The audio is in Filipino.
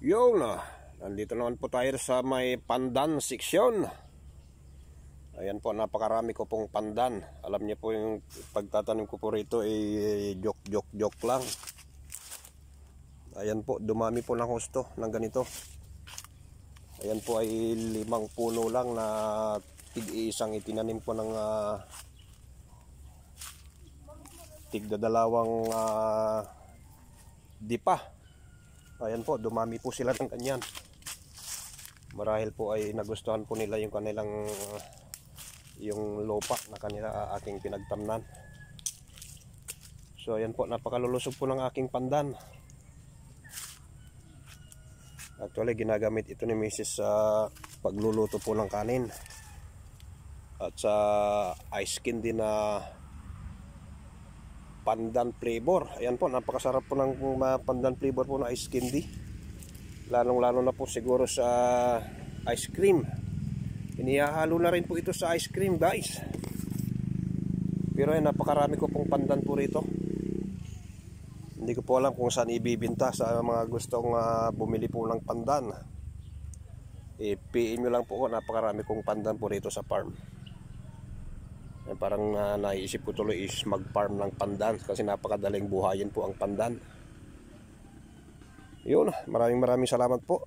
Yun, nandito naman po tayo sa may pandan section. Ayan po, napakarami ko pong pandan. Alam niyo po yung pagtatanim ko po rito ay joke lang. Ayan po, dumami po ng husto ng ganito. Ayan po ay 5 puno lang na tig-iisang itinanim ko ng tigdadalawang dipa. Ayan po, dumami po sila ng ganyan. Marahil po ay nagustuhan po nila yung kanilang yung lupa na kanila aking pinagtamnan. So ayan po, napakalulusog po ng aking pandan. Actually ginagamit ito ni Mrs. sa pagluluto po ng kanin at sa ice cream din na pandan flavor. Ayan po, napakasarap po ng pandan flavor po na ice candy. Lalong-lalo na po siguro sa ice cream. Inihahalo na rin po ito sa ice cream, guys. Pero ay napakarami ko pong pandan po rito. Hindi ko po alam kung saan ibibinta sa mga gustong bumili po ng pandan. PM nyo lang po, napakarami kong pandan po rito sa farm. Parang naisip ko tuloy is mag-farm ng pandan kasi napakadaling buhayin po ang pandan. Yun, maraming salamat po.